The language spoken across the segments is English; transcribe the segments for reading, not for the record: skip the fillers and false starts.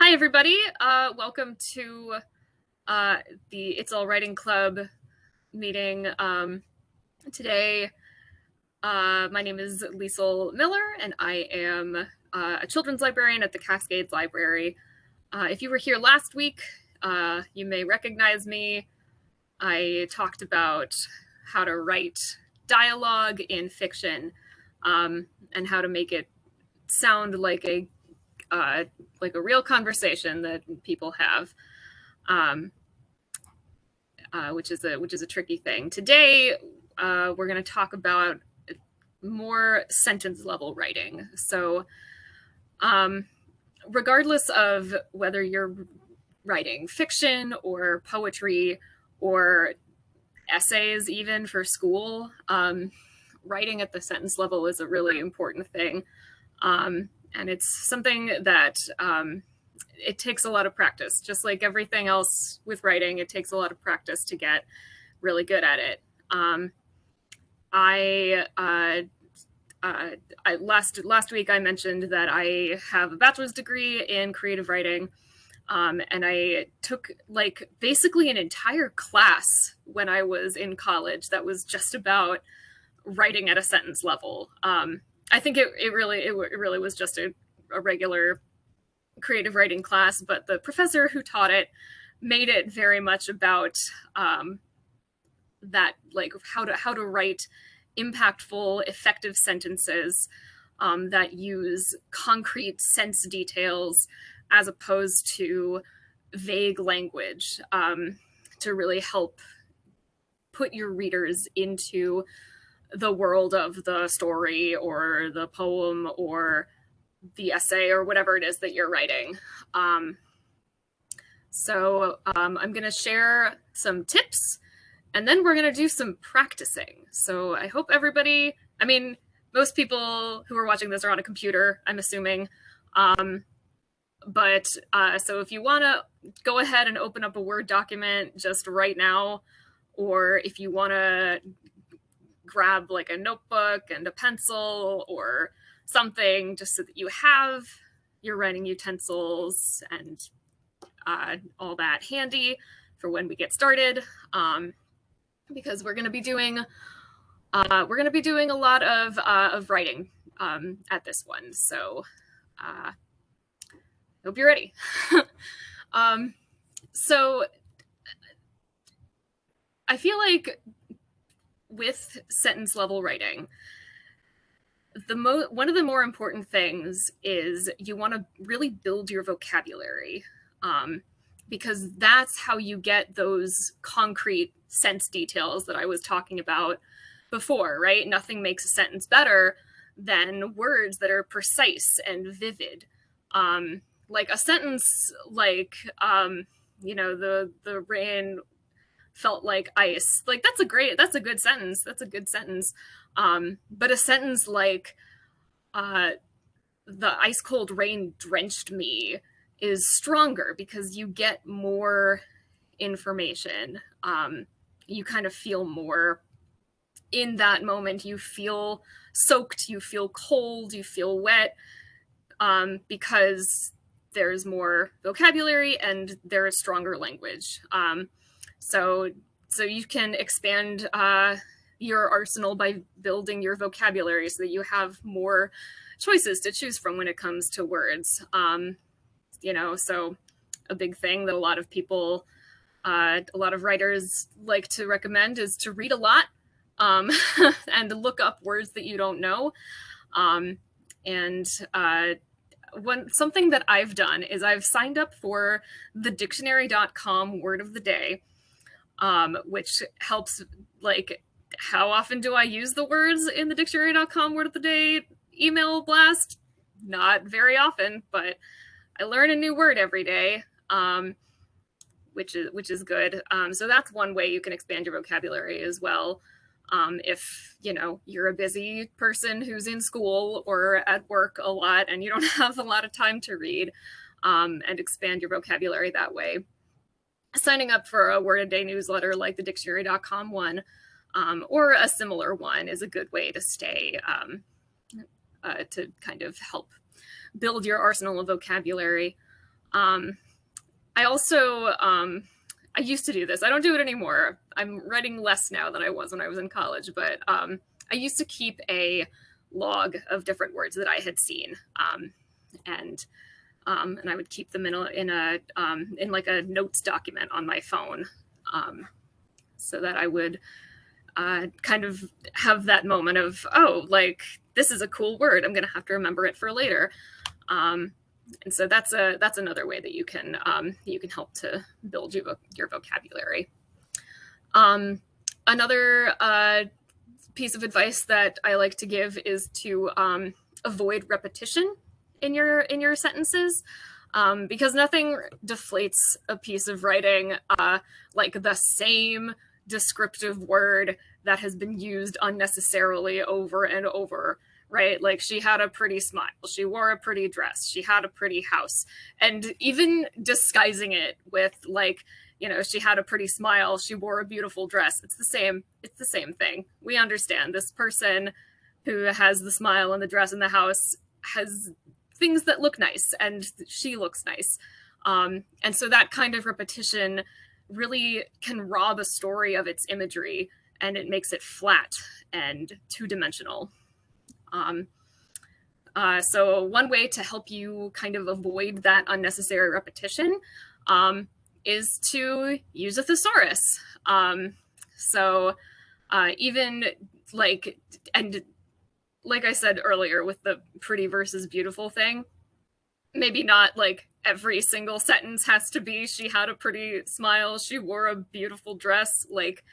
Hi, everybody. Welcome to the It's All Writing Club meeting. Today, my name is Liesl Miller, and I am a children's librarian at the Cascades Library. If you were here last week, you may recognize me. I talked about how to write dialogue in fiction and how to make it sound like a real conversation that people have, which is a tricky thing. Today, we're going to talk about more sentence level writing. So, regardless of whether you're writing fiction or poetry or essays, even for school, writing at the sentence level is a really important thing. And it's something that it takes a lot of practice. Just like everything else with writing, it takes a lot of practice to get really good at it. Last week I mentioned that I have a bachelor's degree in creative writing, and I took basically an entire class when I was in college that was just about writing at a sentence level. I think it really was just a regular creative writing class, but the professor who taught it made it very much about that, like how to write impactful, effective sentences that use concrete sense details as opposed to vague language, to really help put your readers into the world of the story or the poem or the essay or whatever it is that you're writing. So I'm going to share some tips, and then we're going to do some practicing. So I hope everybody, most people who are watching this are on a computer, I'm assuming. But so if you want to go ahead and open up a Word document just right now, or if you want to grab like a notebook and a pencil or something just so that you have your writing utensils and all that handy for when we get started, because we're going to be doing a lot of writing at this one. So hope you're ready. So I feel like with sentence level writing, one of the more important things is you want to really build your vocabulary, because that's how you get those concrete sense details that I was talking about before, right? Nothing makes a sentence better than words that are precise and vivid. Like a sentence like, the rain felt like ice. Like that's a good sentence. That's a good sentence. But a sentence like, the ice cold rain drenched me is stronger because you get more information. You kind of feel more in that moment. You feel soaked, you feel cold, you feel wet, because there's more vocabulary and there is stronger language. So you can expand your arsenal by building your vocabulary so that you have more choices to choose from when it comes to words. So a big thing that a lot of people, a lot of writers like to recommend is to read a lot, and to look up words that you don't know. Something that I've done is I've signed up for the dictionary.com word of the day, which helps, like, how often do I use the words in the dictionary.com word of the day email blast? Not very often, but I learn a new word every day, which is good. So that's one way you can expand your vocabulary as well. If you're a busy person who's in school or at work a lot and you don't have a lot of time to read, and expand your vocabulary that way. Signing up for a word a day newsletter like the dictionary.com one, or a similar one, is a good way to stay, to kind of help build your arsenal of vocabulary. I also, I used to do this. I don't do it anymore. I'm writing less now than I was when I was in college, but I used to keep a log of different words that I had seen, and I would keep them in like a notes document on my phone, so that I would kind of have that moment of, oh, like, this is a cool word. I'm going to have to remember it for later. And so that's another way that you can help to build your vocabulary. Another piece of advice that I like to give is to avoid repetition in your sentences, because nothing deflates a piece of writing like the same descriptive word that has been used unnecessarily over and over. Right? Like, she had a pretty smile, she wore a pretty dress, she had a pretty house. And even disguising it with, like, she had a pretty smile, she wore a beautiful dress. It's the same thing. We understand this person who has the smile and the dress and the house has things that look nice, and she looks nice. And so that kind of repetition really can rob a story of its imagery, and it makes it flat and two-dimensional. So one way to help you kind of avoid that unnecessary repetition is to use a thesaurus. So even like, and like I said earlier with the pretty versus beautiful thing, maybe not like every single sentence has to be, she had a pretty smile, she wore a beautiful dress. Like,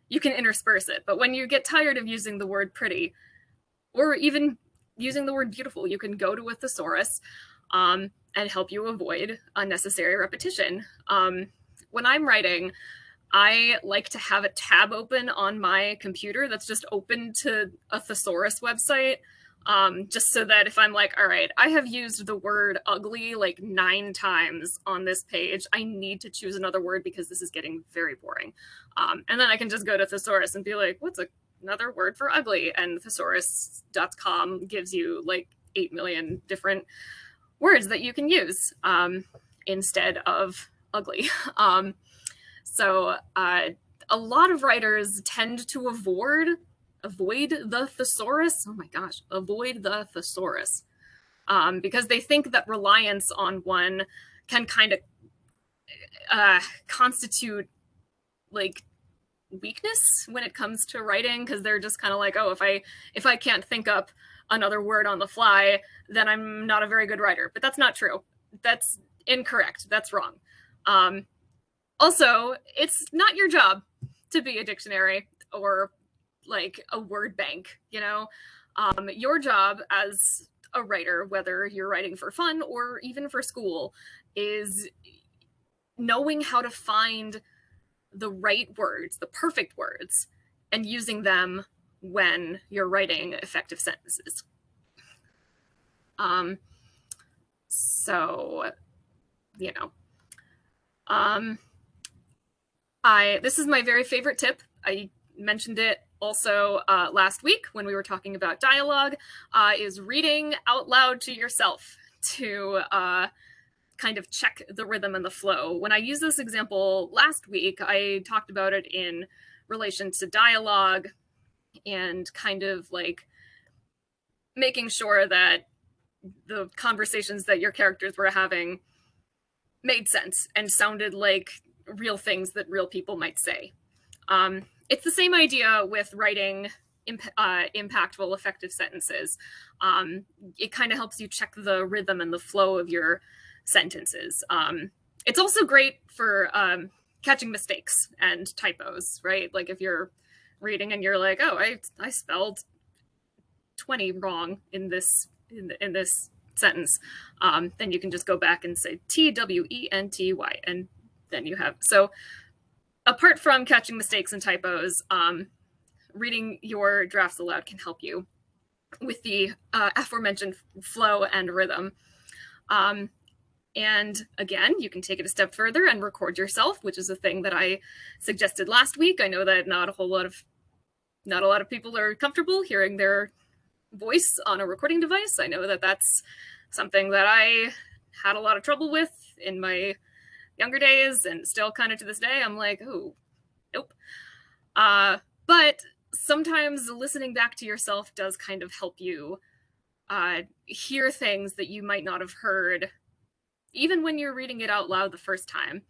you can intersperse it. But when you get tired of using the word pretty, or even using the word beautiful, you can go to a thesaurus and help you avoid unnecessary repetition. When I'm writing, I like to have a tab open on my computer that's just open to a thesaurus website, just so that if I'm like, all right, I have used the word ugly like 9 times on this page, I need to choose another word because this is getting very boring. And then I can just go to thesaurus and be like, what's another word for ugly? And thesaurus.com gives you like 8 million different words that you can use instead of ugly. So a lot of writers tend to avoid the thesaurus. Oh my gosh, avoid the thesaurus, because they think that reliance on one can kind of constitute like weakness when it comes to writing, because they're just kind of like, oh, if I can't think up another word on the fly, then I'm not a very good writer. But that's not true. That's incorrect. That's wrong. Also, it's not your job to be a dictionary or like a word bank. Your job as a writer, whether you're writing for fun or even for school, is knowing how to find the right words, the perfect words, and using them when you're writing effective sentences. So, this is my very favorite tip. I mentioned it also last week when we were talking about dialogue, is reading out loud to yourself to kind of check the rhythm and the flow. When I used this example last week, I talked about it in relation to dialogue and kind of like making sure that the conversations that your characters were having made sense and sounded like real things that real people might say. It's the same idea with writing impactful, effective sentences. It kind of helps you check the rhythm and the flow of your sentences. It's also great for catching mistakes and typos, right? Like if you're reading and you're like, oh, I spelled 20 wrong in this sentence, then you can just go back and say TWENTY, and then you have. So apart from catching mistakes and typos, reading your drafts aloud can help you with the aforementioned flow and rhythm. And again, you can take it a step further and record yourself, which is a thing that I suggested last week. I know that not a lot of people are comfortable hearing their voice on a recording device. I know that that's something that I had a lot of trouble with in my younger days, and still kind of to this day. I'm like, ooh, nope. But sometimes listening back to yourself does kind of help you hear things that you might not have heard, even when you're reading it out loud the first time.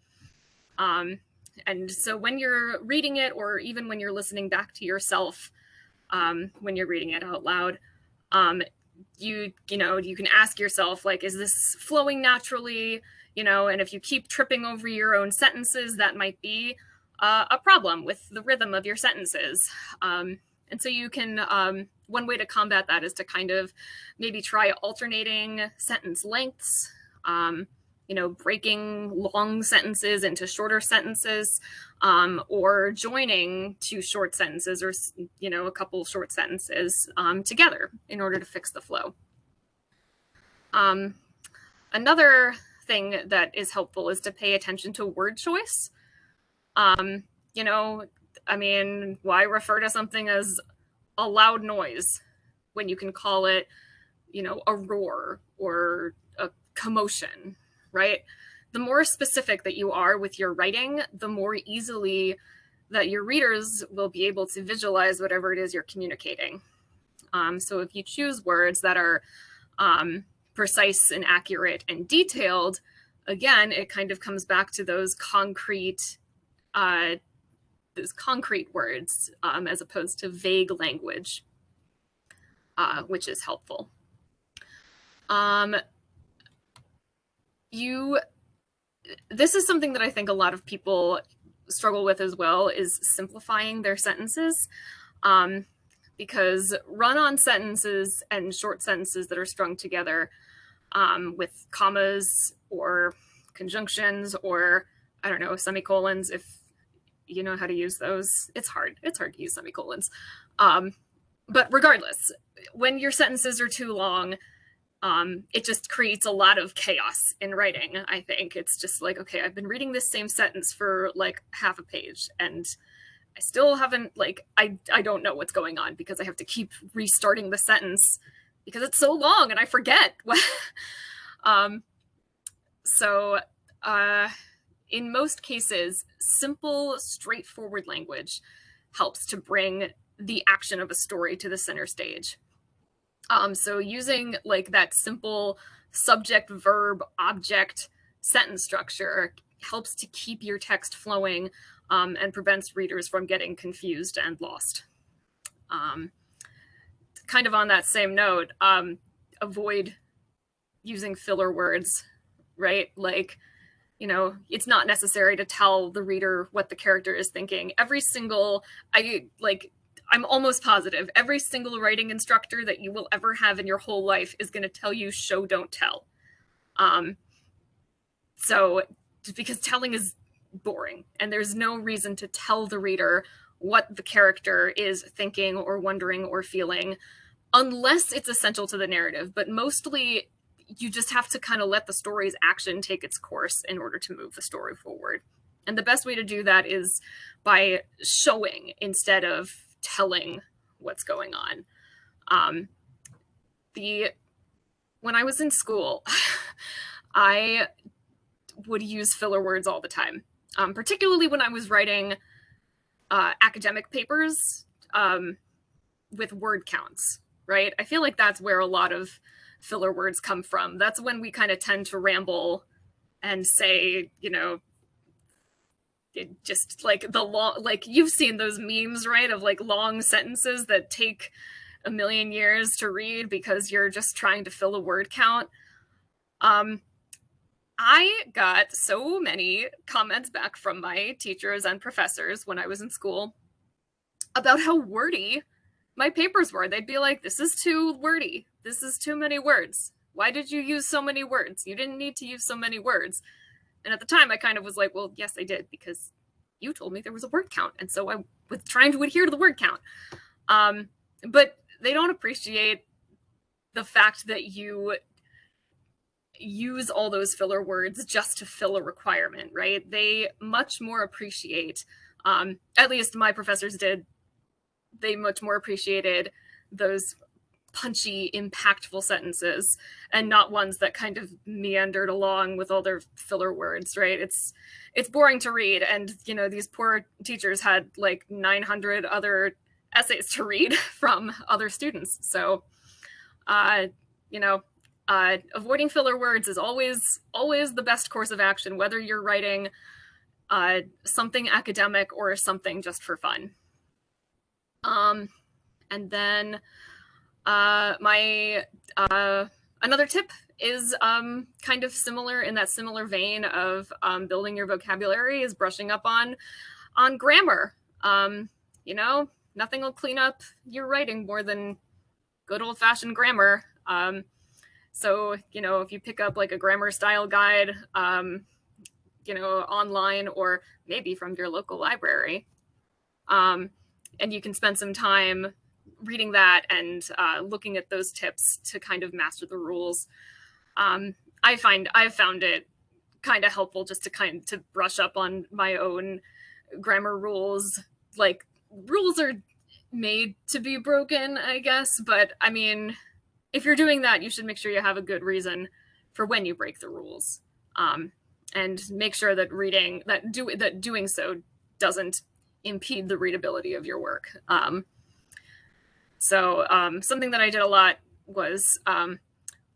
And so when you're reading it, or even when you're listening back to yourself, when you're reading it out loud, you can ask yourself, like, is this flowing naturally? And if you keep tripping over your own sentences, that might be a problem with the rhythm of your sentences. And so you can, one way to combat that is to kind of maybe try alternating sentence lengths, breaking long sentences into shorter sentences, or joining two short sentences, or, a couple short sentences together in order to fix the flow. Another thing that is helpful is to pay attention to word choice. Why refer to something as a loud noise when you can call it, a roar or a commotion, right? The more specific that you are with your writing, the more easily that your readers will be able to visualize whatever it is you're communicating. So if you choose words that are precise and accurate and detailed, again, it kind of comes back to those concrete words, as opposed to vague language, which is helpful. This is something that I think a lot of people struggle with as well, is simplifying their sentences, because run-on sentences and short sentences that are strung together with commas or conjunctions, or, I don't know, semicolons, if you know how to use those. It's hard to use semicolons. But regardless, when your sentences are too long, it just creates a lot of chaos in writing, I think. It's just like, okay, I've been reading this same sentence for like half a page, and I still haven't, I don't know what's going on, because I have to keep restarting the sentence because it's so long and I forget. In most cases, simple, straightforward language helps to bring the action of a story to the center stage. So using that simple subject, verb, object sentence structure helps to keep your text flowing, and prevents readers from getting confused and lost. Kind of on that same note, avoid using filler words, right? It's not necessary to tell the reader what the character is thinking. I'm almost positive every single writing instructor that you will ever have in your whole life is going to tell you show, don't tell. Because telling is boring, and there's no reason to tell the reader what the character is thinking or wondering or feeling, unless it's essential to the narrative. But mostly you just have to kind of let the story's action take its course in order to move the story forward. And the best way to do that is by showing instead of telling what's going on. When I was in school, I would use filler words all the time, particularly when I was writing academic papers with word counts, right? I feel like that's where a lot of filler words come from. That's when we kind of tend to ramble and say, just the long, you've seen those memes, right? Of long sentences that take a million years to read because you're just trying to fill a word count. I got so many comments back from my teachers and professors when I was in school about how wordy my papers were. They'd be like, this is too wordy. This is too many words. Why did you use so many words? You didn't need to use so many words. And at the time, I kind of was like, well, yes, I did, because you told me there was a word count. And so I was trying to adhere to the word count. But they don't appreciate the fact that you use all those filler words just to fill a requirement, right? They much more appreciate, at least my professors did, they much more appreciated those punchy, impactful sentences, and not ones that kind of meandered along with all their filler words, right? It's boring to read, and these poor teachers had like 900 other essays to read from other students. So avoiding filler words is always the best course of action, whether you're writing something academic or something just for fun. And then my another tip is kind of similar, in that similar vein of building your vocabulary, is brushing up on grammar. Nothing will clean up your writing more than good old-fashioned grammar. So if you pick up like a grammar style guide, online, or maybe from your local library, and you can spend some time reading that and looking at those tips to kind of master the rules. I've found it kind of helpful just to brush up on my own grammar rules. Like, rules are made to be broken, I guess, but I mean, if you're doing that, you should make sure you have a good reason for when you break the rules, and make sure that doing so doesn't impede the readability of your work. So something that I did a lot was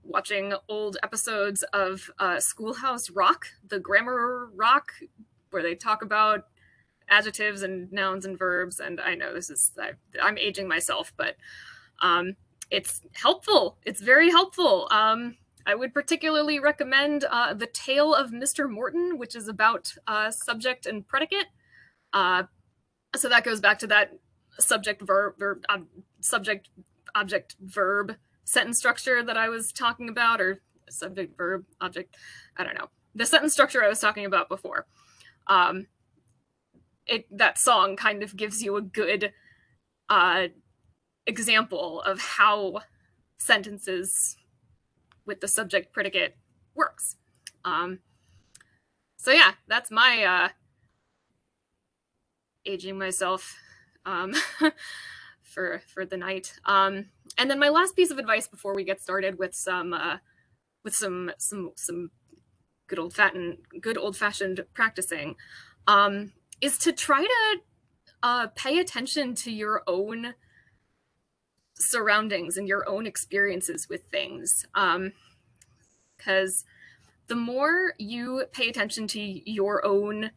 watching old episodes of Schoolhouse Rock, the grammar rock, where they talk about adjectives and nouns and verbs. And I know I'm aging myself, but it's helpful. It's very helpful. I would particularly recommend The Tale of Mr. Morton, which is about subject and predicate. So that goes back to that subject object verb sentence structure that I was talking about, or subject verb object, I don't know, the sentence structure I was talking about before. That song kind of gives you a good example of how sentences with the subject predicate works. So yeah, that's my aging myself for the night. And then my last piece of advice before we get started with some good old fashioned practicing, is to try to pay attention to your own surroundings and your own experiences with things. Because the more you pay attention to your own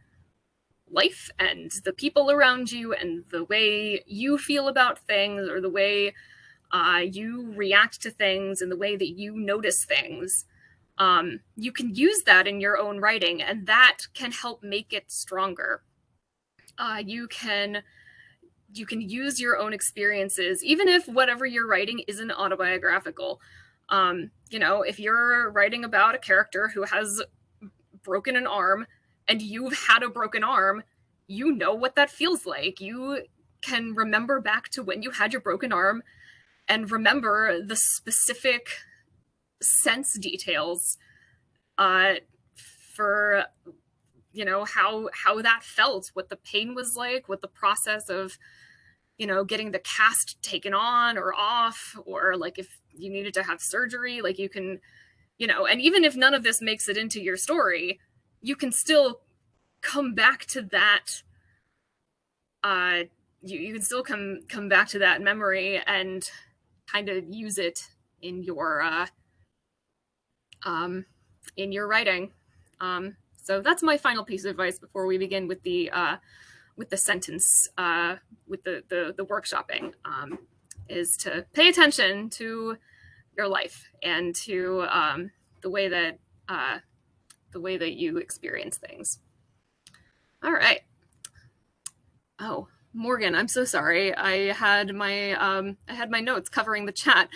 life and the people around you and the way you feel about things, or the way you react to things and the way that you notice things, you can use that in your own writing, and that can help make it stronger. You can use your own experiences, even if whatever you're writing isn't autobiographical. If you're writing about a character who has broken an arm, and you've had a broken arm, you know what that feels like. You can remember back to when you had your broken arm and remember the specific sense details for how that felt, what the pain was like, what the process of getting the cast taken on or off, or like if you needed to have surgery, like you can, and even if none of this makes it into your story, you can still come back to that. You can still come back to that memory and kind of use it in your writing. So that's my final piece of advice before we begin with the sentence, with the workshopping, is to pay attention to your life and to the way that you experience things. All right. Oh, Morgan, I'm so sorry. I had my notes covering the chat.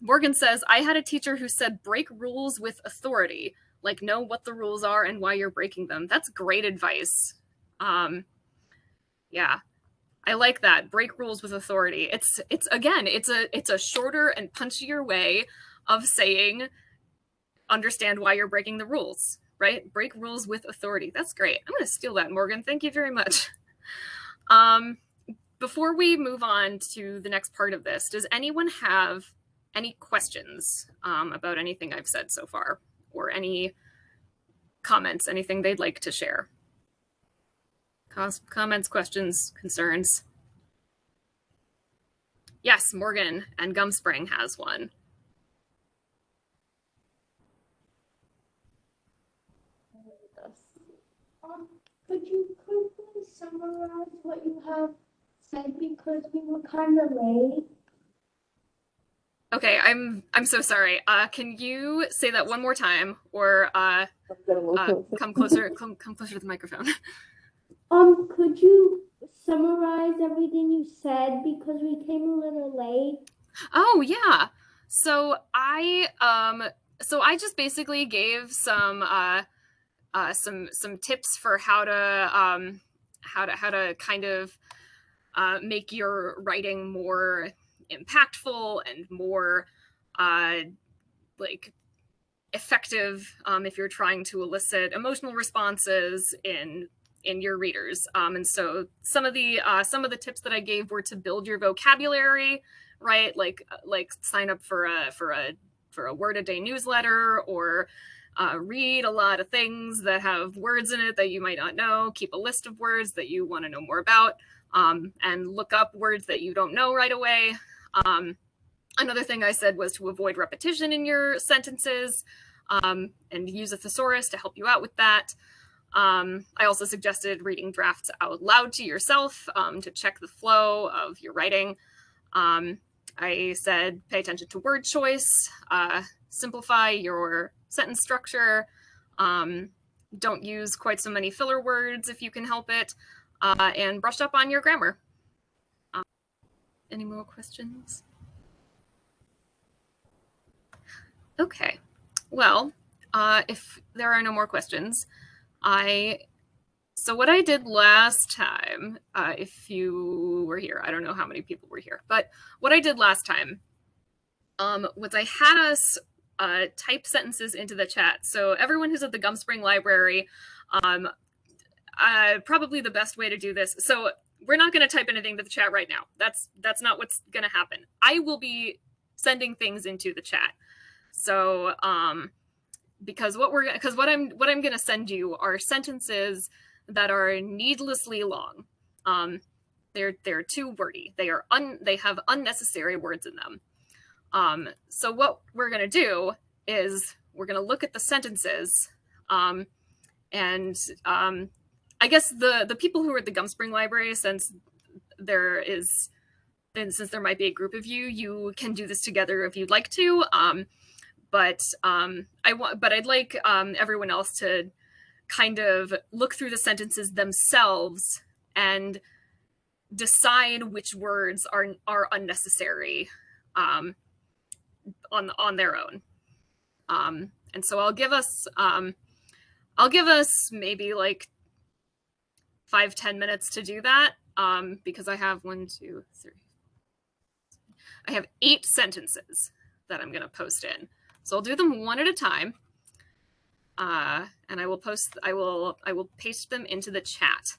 Morgan says, I had a teacher who said break rules with authority, like know what the rules are and why you're breaking them. That's great advice. Yeah, I like that. Break rules with authority. It's a shorter and punchier way of saying understand why you're breaking the rules, right? Break rules with authority. That's great. I'm going to steal that, Morgan. Thank you very much. before we move on to the next part of this, does anyone have any questions about anything I've said so far, or any comments, anything they'd like to share? Comments, questions, concerns? Yes, Morgan and Gumspring has one. Could you quickly summarize what you have said, because we were kind of late? Okay, I'm so sorry. Can you say that one more time, or come closer to the microphone? Could you summarize everything you said, because we came a little late? Oh yeah. So I just basically gave some tips for how to kind of make your writing more impactful and more like effective if you're trying to elicit emotional responses in your readers. And so some of the tips that I gave were to build your vocabulary, right? Like sign up for a word a day newsletter, or read a lot of things that have words in it that you might not know. Keep a list of words that you want to know more about, and look up words that you don't know right away. Another thing I said was to avoid repetition in your sentences, and use a thesaurus to help you out with that. I also suggested reading drafts out loud to yourself to check the flow of your writing. I said pay attention to word choice, simplify your sentence structure, don't use quite so many filler words if you can help it, and brush up on your grammar. Any more questions? Okay, well, if there are no more questions, so what I did last time, if you were here, I don't know how many people were here, but what I did last time was I had us type sentences into the chat. So everyone who's at the Gumspring library, probably the best way to do this. So we're not going to type anything to the chat right now. That's not what's going to happen. I will be sending things into the chat. So because what I'm going to send you are sentences that are needlessly long. They're too wordy. They have unnecessary words in them. So what we're going to do is we're going to look at the sentences, and I guess the people who are at the Gumspring library, since there might be a group of you, you can do this together if you'd like to. But I'd like everyone else to kind of look through the sentences themselves and decide which words are unnecessary on their own. And so I'll give us maybe like 5-10 minutes to do that, because I have 8 sentences that I'm going to post in. So I'll do them one at a time, and I will paste them into the chat,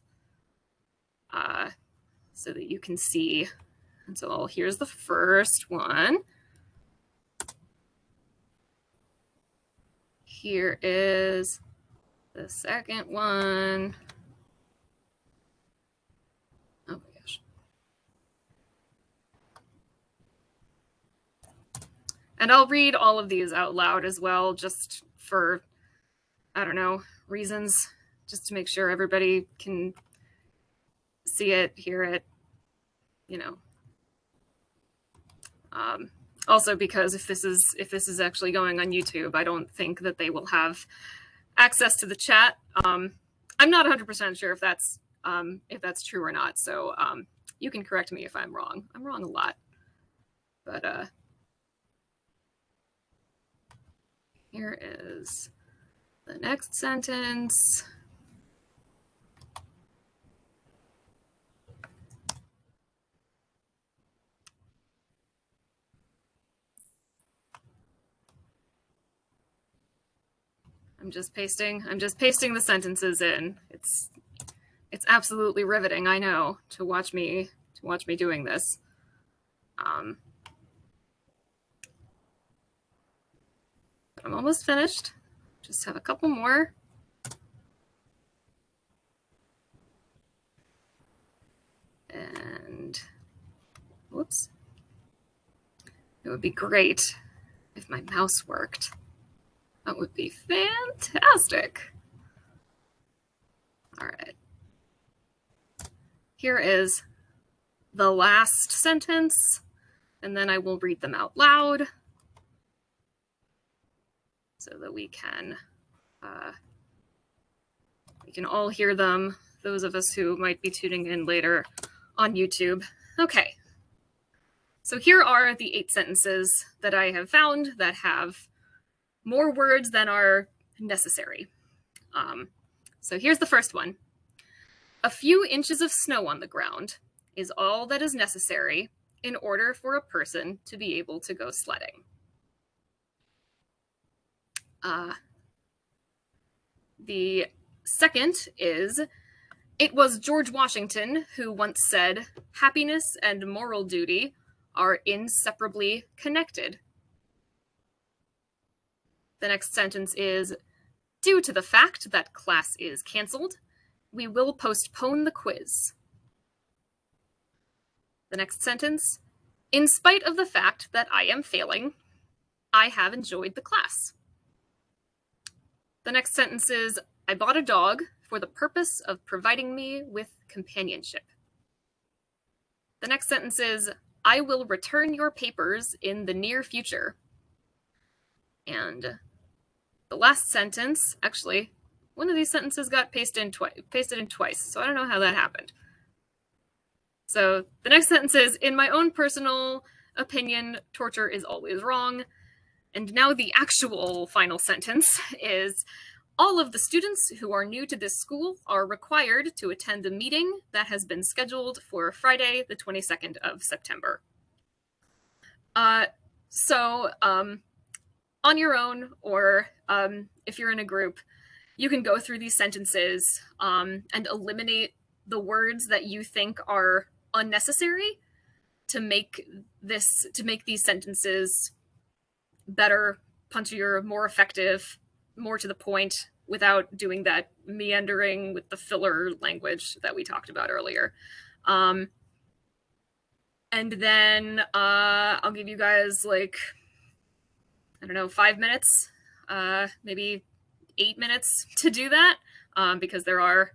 so that you can see. And so here's the first one. Here is the second one. Oh my gosh. And I'll read all of these out loud as well, just for, I don't know, reasons, just to make sure everybody can see it, hear it, you know. Also, because if this is actually going on YouTube, I don't think that they will have access to the chat. I'm not 100% sure if that's true or not. So you can correct me if I'm wrong. I'm wrong a lot, but here is the next sentence. I'm just pasting the sentences in. It's absolutely riveting, I know, to watch me watch me doing this. But I'm almost finished. Just have a couple more. And whoops. It would be great if my mouse worked. That would be fantastic. All right. Here is the last sentence, and then I will read them out loud so that we can all hear them, those of us who might be tuning in later on YouTube. Okay. So here are the 8 sentences that I have found that have more words than are necessary. So here's the first one. A few inches of snow on the ground is all that is necessary in order for a person to be able to go sledding. The second is, it was George Washington who once said, happiness and moral duty are inseparably connected. The next sentence is, due to the fact that class is canceled, we will postpone the quiz. The next sentence, in spite of the fact that I am failing, I have enjoyed the class. The next sentence is, I bought a dog for the purpose of providing me with companionship. The next sentence is, I will return your papers in the near future. And the last sentence, actually, one of these sentences got pasted in twice, so I don't know how that happened. So the next sentence is, in my own personal opinion, torture is always wrong. And now the actual final sentence is, all of the students who are new to this school are required to attend a meeting that has been scheduled for Friday, the 22nd of September. So on your own, or if you're in a group, you can go through these sentences and eliminate the words that you think are unnecessary to make these sentences better, punchier, more effective, more to the point, without doing that meandering with the filler language that we talked about earlier. And then I'll give you guys, like, I don't know, 5 minutes, maybe 8 minutes to do that, because there are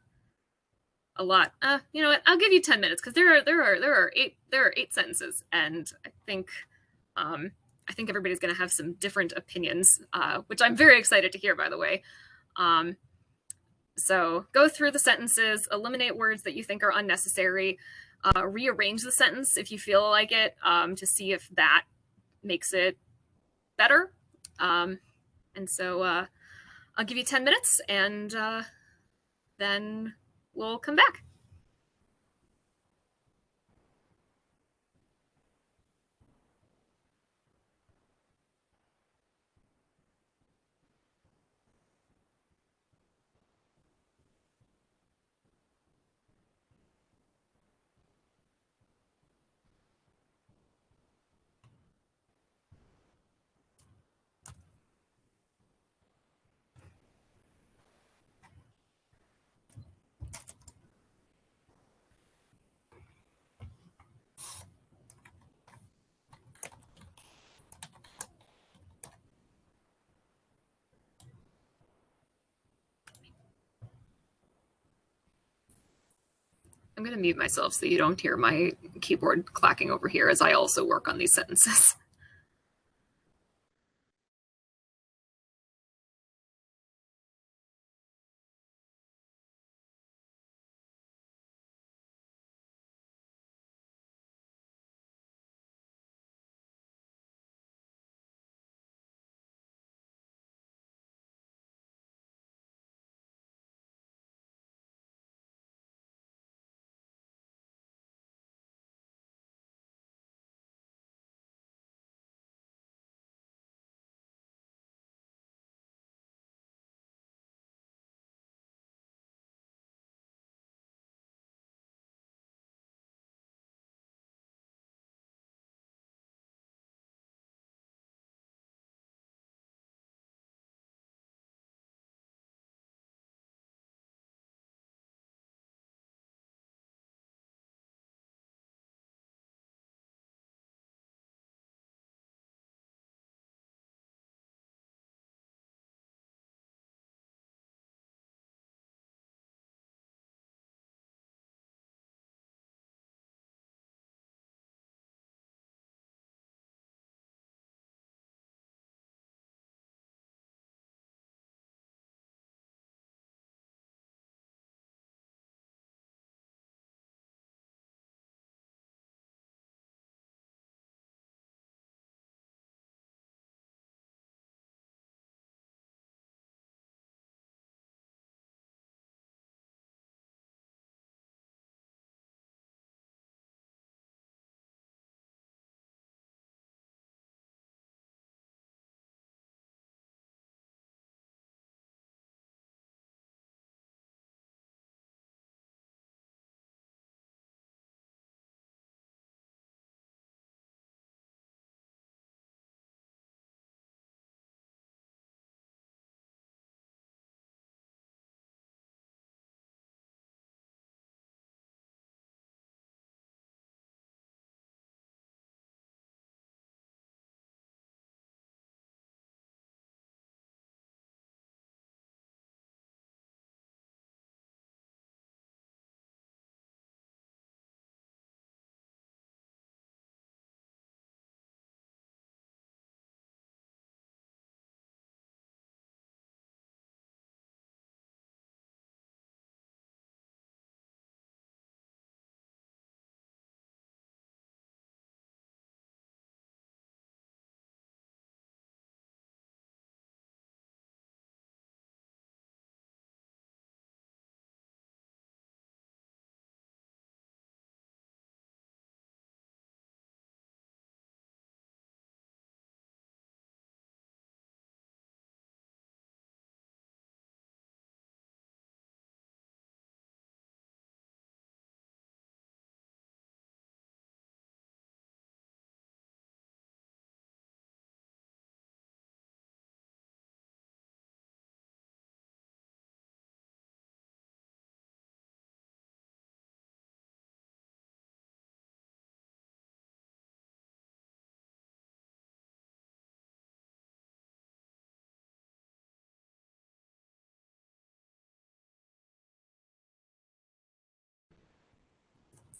a lot. You know what? I'll give you 10 minutes because there are 8 sentences, and I think everybody's going to have some different opinions, which I'm very excited to hear, by the way. So go through the sentences, eliminate words that you think are unnecessary, rearrange the sentence if you feel like it, to see if that makes it better. And so I'll give you 10 minutes, and then we'll come back. I'm going to mute myself so you don't hear my keyboard clacking over here as I also work on these sentences.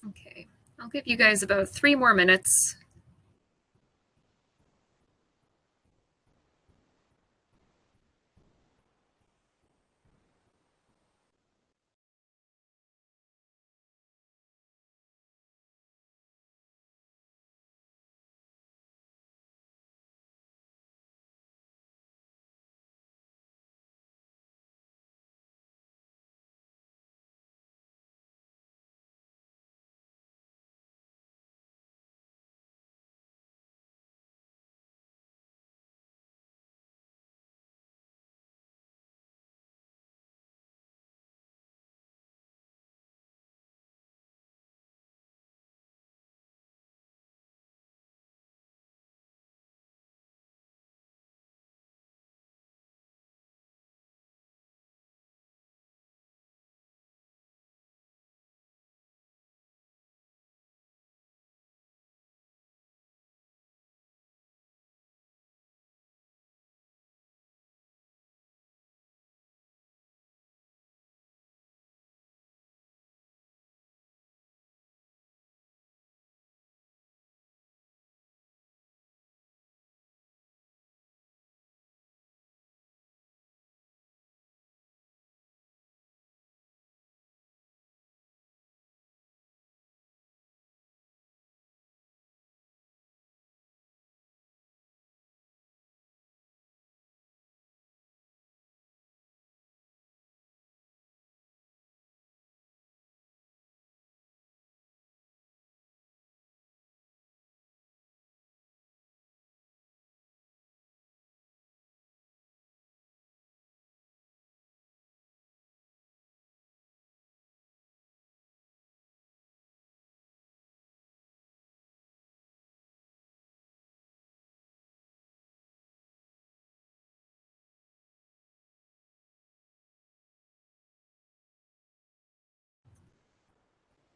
Okay, I'll give you guys about 3 more minutes.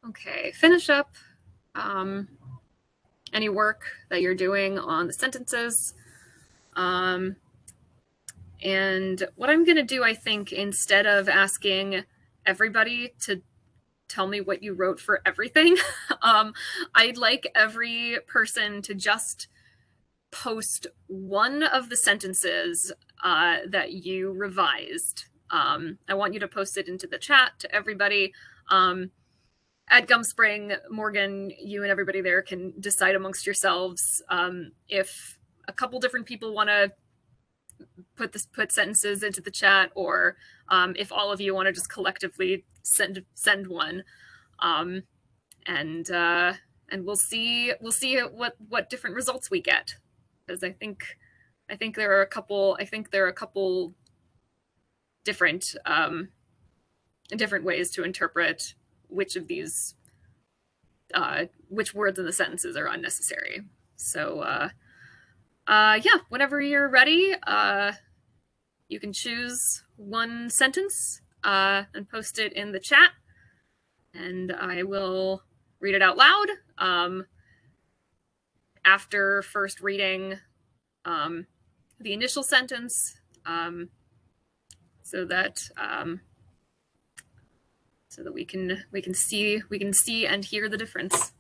Okay, finish up any work that you're doing on the sentences. And what I'm going to do, I think, instead of asking everybody to tell me what you wrote for everything, I'd like every person to just post one of the sentences that you revised. I want you to post it into the chat to everybody. At Gumspring, Morgan, you and everybody there can decide amongst yourselves if a couple different people want to put sentences into the chat, or if all of you want to just collectively send one, and we'll see what different results we get, because I think there are a couple different different ways to interpret which of these which words in the sentences are unnecessary. So yeah, whenever you're ready, you can choose one sentence and post it in the chat, and I will read it out loud after first reading the initial sentence, so that we can see and hear the difference.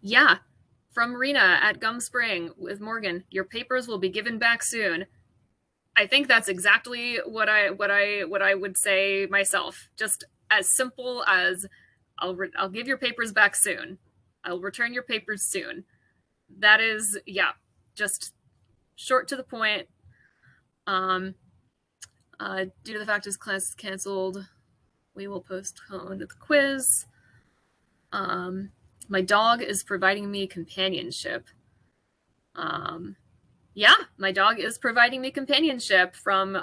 Yeah, from Rena at Gum Spring with Morgan, your papers will be given back soon. I think that's exactly what I would say myself. Just as simple as I'll give your papers back soon. I'll return your papers soon. That is, yeah, just short to the point. Due to the fact his class is canceled, we will postpone the quiz. My dog is providing me companionship. Yeah, my dog is providing me companionship from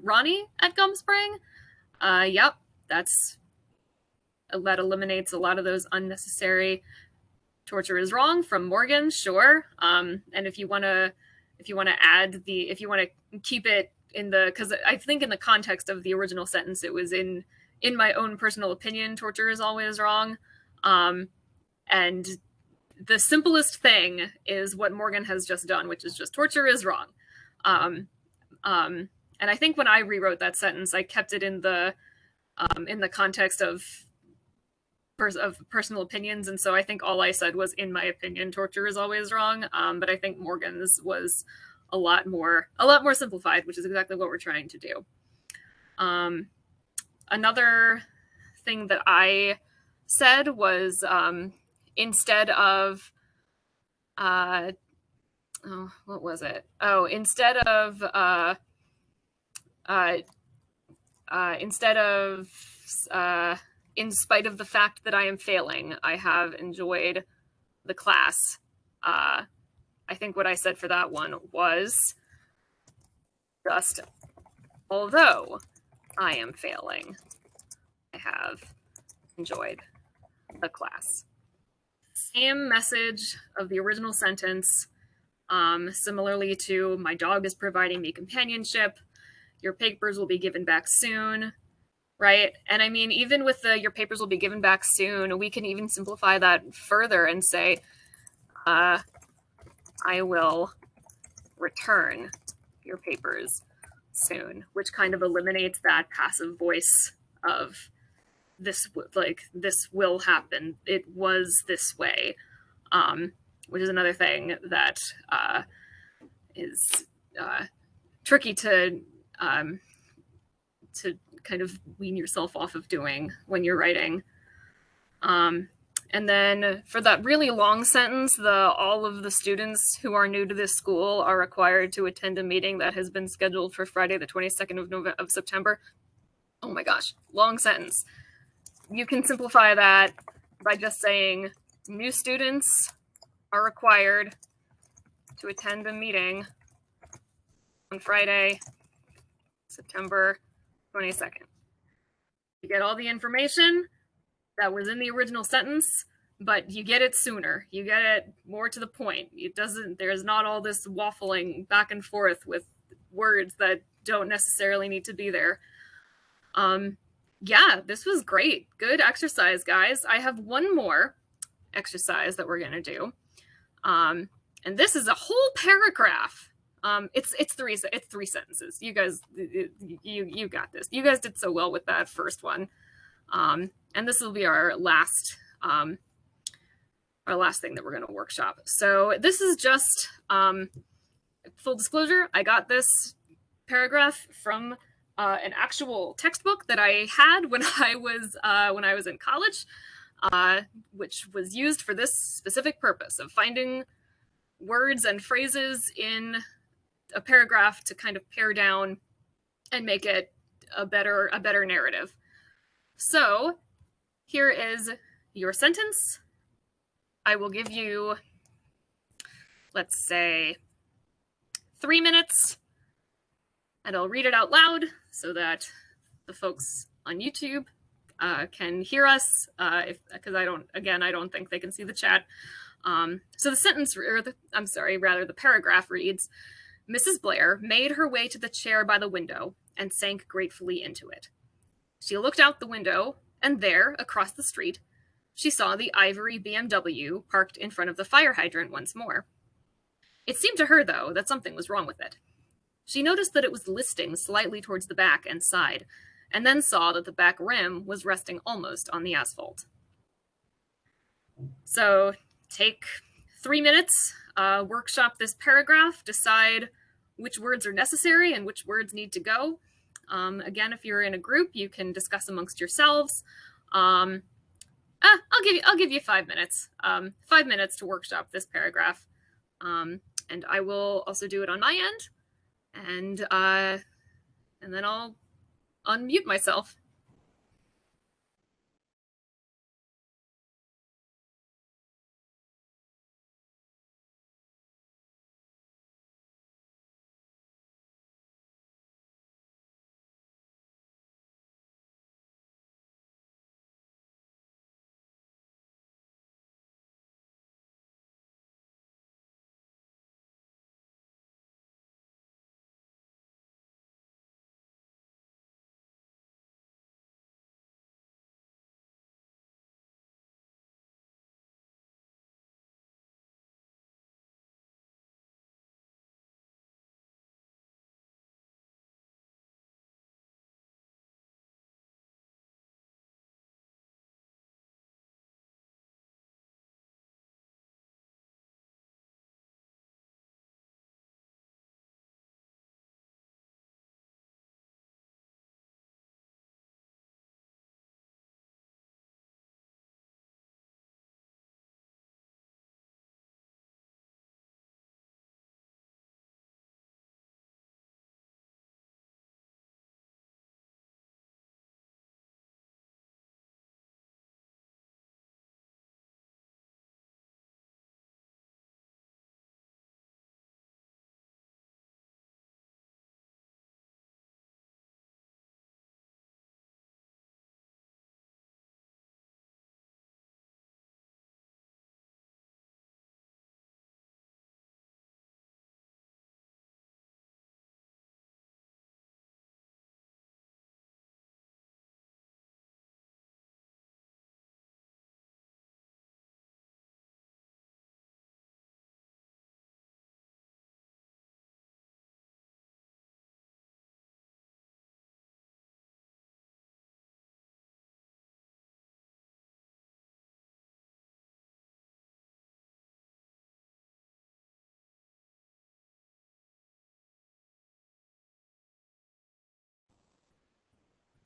Ronnie at Gumspring. Yep, that eliminates a lot of those unnecessary torture is wrong from Morgan, sure. And if you want to add if you want to keep it in the, because I think in the context of the original sentence, it was in my own personal opinion, torture is always wrong. And the simplest thing is what Morgan has just done, which is just torture is wrong. And I think when I rewrote that sentence, I kept it in the context of personal opinions, and so I think all I said was, in my opinion, torture is always wrong. But I think Morgan's was a lot more simplified, which is exactly what we're trying to do. Another thing that I said was instead of what was it? Oh, instead of in spite of the fact that I am failing, I have enjoyed the class. I think what I said for that one was just, although I am failing, I have enjoyed the class. Same message of the original sentence, similarly to my dog is providing me companionship, your papers will be given back soon, right? And I mean, even with the your papers will be given back soon, we can even simplify that further and say, I will return your papers soon, which kind of eliminates that passive voice of this, like, this will happen, it was this way, which is another thing that is tricky to kind of wean yourself off of doing when you're writing. And then for that really long sentence, all of the students who are new to this school are required to attend a meeting that has been scheduled for Friday, the 22nd of September. Oh my gosh, long sentence. You can simplify that by just saying new students are required to attend a meeting on Friday, September 22nd. You get all the information that was in the original sentence, but you get it sooner. You get it more to the point. There's not all this waffling back and forth with words that don't necessarily need to be there. Yeah, this was great. Good exercise, guys. I have one more exercise that we're gonna do. And this is a whole paragraph. It's three sentences. You guys, you got this. You guys did so well with that first one. And this will be our last thing that we're going to workshop. So this is just full disclosure. I got this paragraph from an actual textbook that I had when I was in college, which was used for this specific purpose of finding words and phrases in a paragraph to kind of pare down and make it a better narrative. So here is your sentence. I will give you, let's say, 3 minutes, and I'll read it out loud so that the folks on YouTube can hear us, because I don't think they can see the chat. So the sentence, the paragraph reads, Mrs. Blair made her way to the chair by the window and sank gratefully into it. She looked out the window, and there, across the street, she saw the ivory BMW parked in front of the fire hydrant once more. It seemed to her, though, that something was wrong with it. She noticed that it was listing slightly towards the back and side, and then saw that the back rim was resting almost on the asphalt. So take 3 minutes, workshop this paragraph, decide which words are necessary and which words need to go. Again, if you're in a group, you can discuss amongst yourselves. I'll give you 5 minutes. 5 minutes to workshop this paragraph, and I will also do it on my end, and then I'll unmute myself.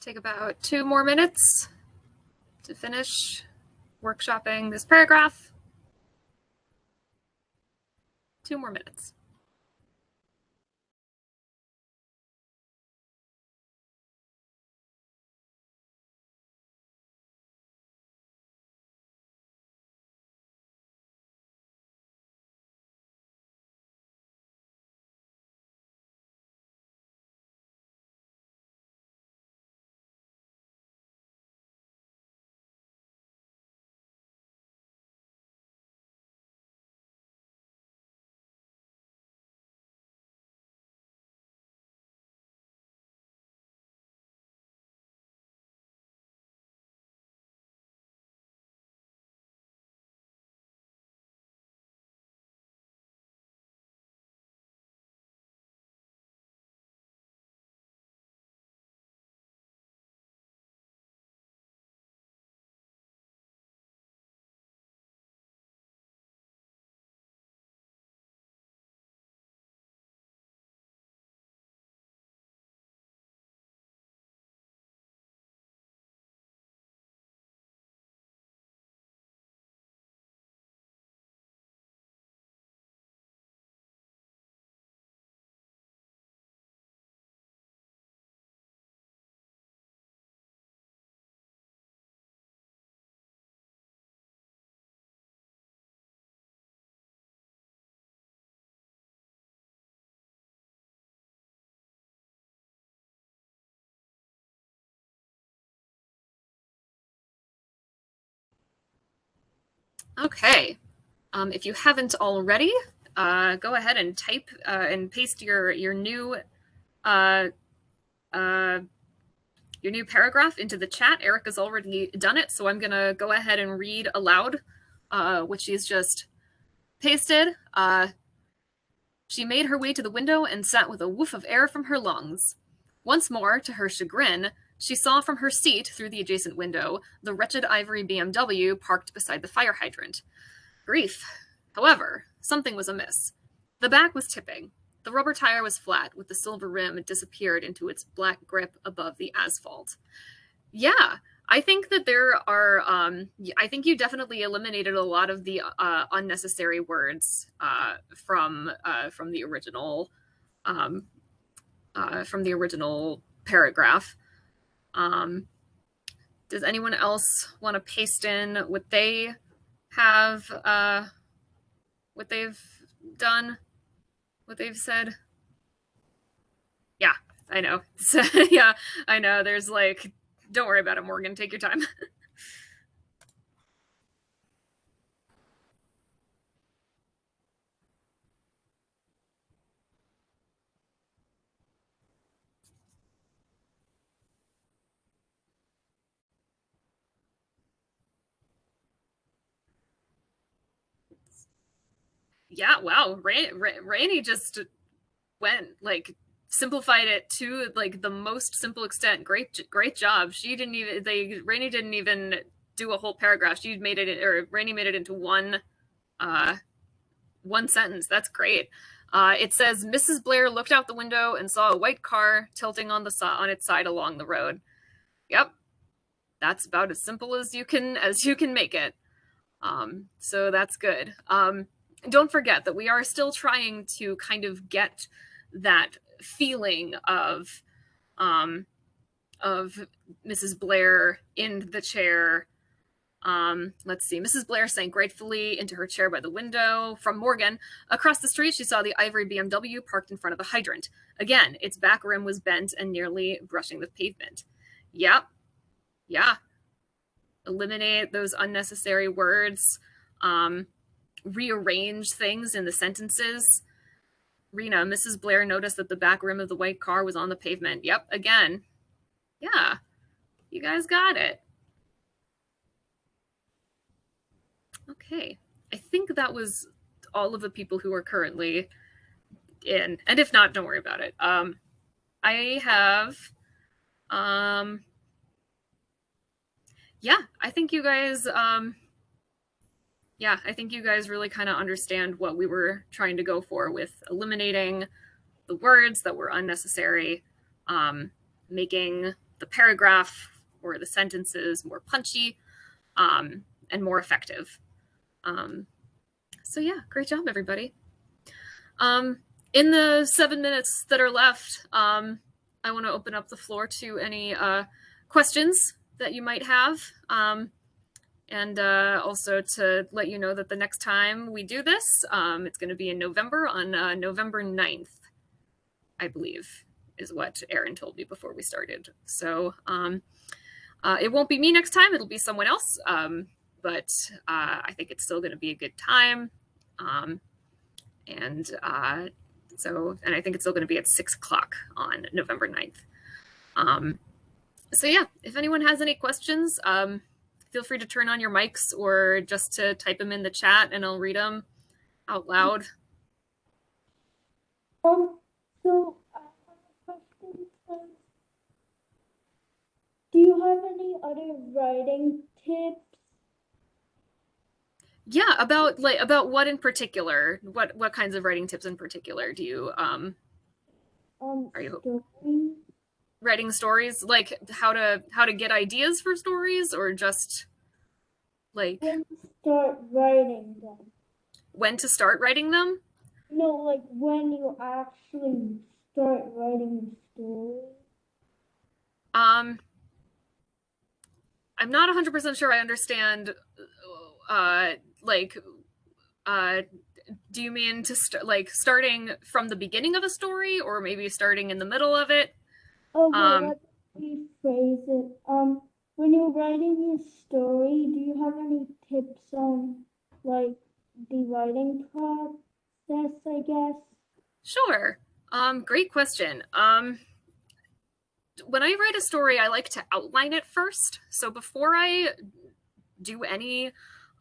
take about 2 more minutes to finish workshopping this paragraph. 2 more minutes. Okay. If you haven't already, go ahead and type and paste your new paragraph into the chat. Erica's already done it, so I'm gonna go ahead and read aloud what she's just pasted. She made her way to the window and sat with a woof of air from her lungs. Once more, to her chagrin, she saw from her seat through the adjacent window the wretched ivory BMW parked beside the fire hydrant. Grief. However, something was amiss. The back was tipping. The rubber tire was flat, with the silver rim disappeared into its black grip above the asphalt. Yeah, I think that there are. I think you definitely eliminated a lot of the unnecessary words from the original paragraph. Does anyone else want to paste in what they have, what they've done, what they've said? Yeah, I know. Yeah, I know. There's like, don't worry about it, Morgan. Take your time. Yeah, wow. Rainey just went like simplified it to like the most simple extent. Great job. She didn't even Rainey didn't even do a whole paragraph. She made it, or Rainey made it into one sentence. That's great. It says Mrs. Blair looked out the window and saw a white car tilting on its side along the road. Yep, that's about as simple as you can make it. So that's good. Don't forget that we are still trying to kind of get that feeling of Mrs. Blair in the chair. Let's see. Mrs. Blair sank gratefully into her chair by the window. From Morgan, across the street, she saw the ivory BMW parked in front of the hydrant. Again, its back rim was bent and nearly brushing the pavement. Yep. Yeah. Eliminate those unnecessary words. Rearrange things in the sentences. Rena, Mrs. Blair noticed that the back rim of the white car was on the pavement. Yep, again. Yeah, you guys got it. Okay, I think that was all of the people who are currently in, and if not, don't worry about it. I have, yeah, I think you guys, yeah, I think you guys really kind of understand what we were trying to go for with eliminating the words that were unnecessary, making the paragraph or the sentences more punchy and more effective. So yeah, great job, everybody. In the 7 minutes that are left, I want to open up the floor to any questions that you might have. And also to let you know that the next time we do this, it's going to be in November, on November 9th, I believe, is what Erin told me before we started. So it won't be me next time. It'll be someone else. But I think it's still going to be a good time. And I think it's still going to be at 6 o'clock on November 9th. So yeah, if anyone has any questions, feel free to turn on your mics or just to type them in the chat and I'll read them out loud. So I have a question. Do you have any other writing tips? Yeah, about what in particular? What kinds of writing tips in particular do you are you stories. Writing stories, like how to get ideas for stories, or just like when to start writing them? When to start writing them? No, like when you actually start writing the story. I'm not 100% sure I understand. Do you mean to starting from the beginning of a story, or maybe starting in the middle of it? Okay, let's rephrase it. When you're writing a story, do you have any tips on like the writing process, I guess? Sure. Great question. When I write a story, I like to outline it first. So before I do any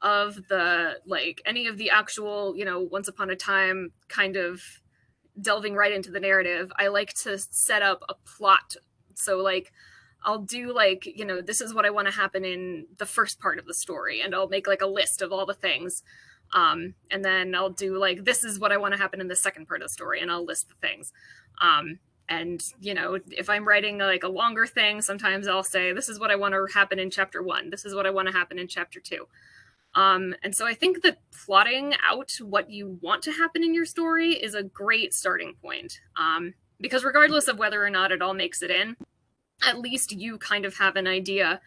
of the actual, once upon a time kind of delving right into the narrative, I like to set up a plot. So like I'll do this is what I want to happen in the first part of the story, and I'll make like a list of all the things. And then I'll do this is what I want to happen in the second part of the story, and I'll list the things. And if I'm writing like a longer thing, sometimes I'll say, this is what I want to happen in chapter 1. This is what I want to happen in chapter 2. And so I think that plotting out what you want to happen in your story is a great starting point. Because regardless of whether or not it all makes it in, at least you kind of have an idea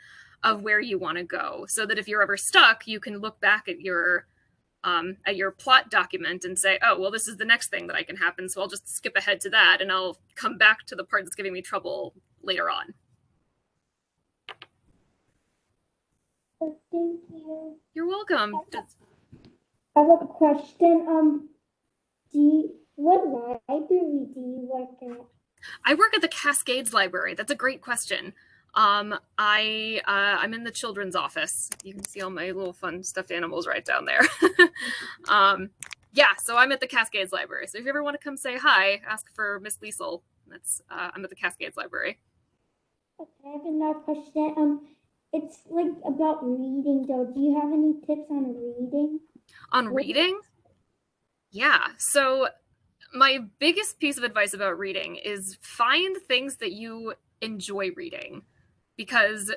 of where you want to go, so that if you're ever stuck, you can look back at your plot document and say, oh, well, this is the next thing that I can happen, so I'll just skip ahead to that and I'll come back to the part that's giving me trouble later on. Thank you. You're welcome. I have a question. What library do you work at? I work at the Cascades Library. That's a great question. I'm in the children's office. You can see all my little fun stuffed animals right down there. Yeah, so I'm at the Cascades Library. So if you ever want to come say hi, ask for Miss Liesl. I'm at the Cascades Library. Okay, I have another question. It's like about reading though. Do you have any tips on reading? On reading? Yeah. So my biggest piece of advice about reading is find things that you enjoy reading, because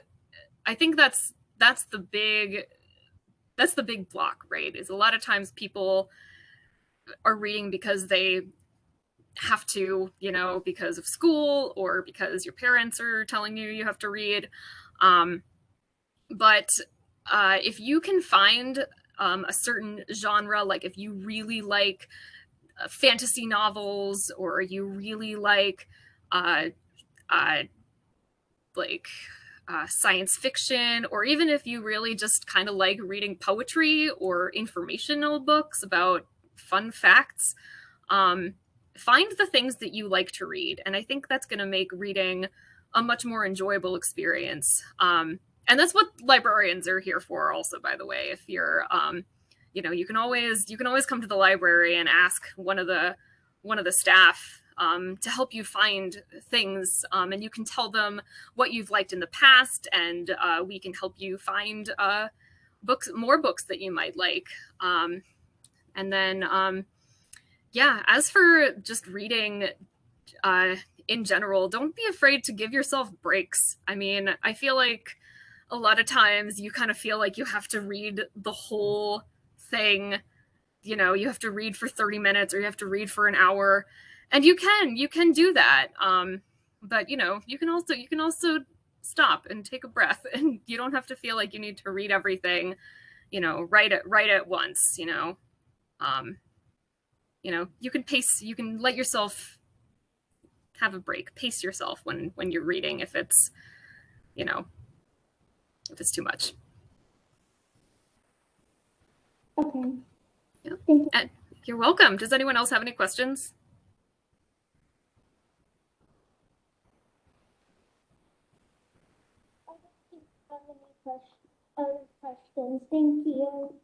I think that's the big block, right? Is a lot of times people are reading because they have to, because of school or because your parents are telling you have to read. But if you can find a certain genre, like if you really like fantasy novels, or you really like science fiction, or even if you really just kind of like reading poetry or informational books about fun facts, find the things that you like to read. And I think that's going to make reading a much more enjoyable experience. And that's what librarians are here for also, by the way. If you're you can always come to the library and ask one of the staff to help you find things, and you can tell them what you've liked in the past, and we can help you find more books that you might like. And then yeah, as for just reading in general, don't be afraid to give yourself breaks. I mean, I feel like a lot of times you kind of feel like you have to read the whole thing. You know, you have to read for 30 minutes or you have to read for an hour, and you can do that. But you know, you can also stop and take a breath, and you don't have to feel like you need to read everything, you know, right at once, you know. Um, you know, you can let yourself have a break, pace yourself when you're reading if it's, you know, if it's too much. Okay. Yeah. Thank you. And you're welcome. Does anyone else have any questions? I don't think I have any other questions. Thank you.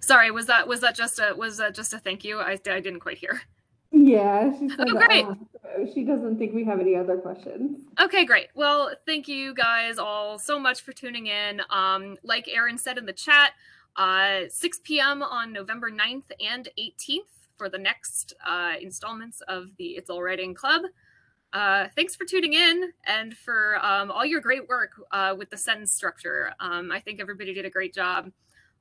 Sorry, was that just a thank you? I didn't quite hear. Yeah, she said Oh, great. she doesn't think we have any other questions. Okay, great. Well, thank you guys all so much for tuning in. Like Erin said in the chat, 6 p.m. on November 9th and 18th for the next installments of the It's All Writing Club. Thanks for tuning in and for all your great work with the sentence structure. I think everybody did a great job.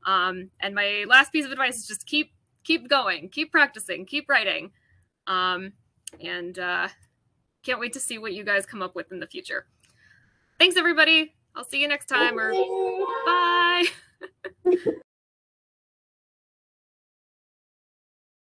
And my last piece of advice is just keep going, keep practicing, keep writing. And can't wait to see what you guys come up with in the future. Thanks, everybody. I'll see you next time, or bye.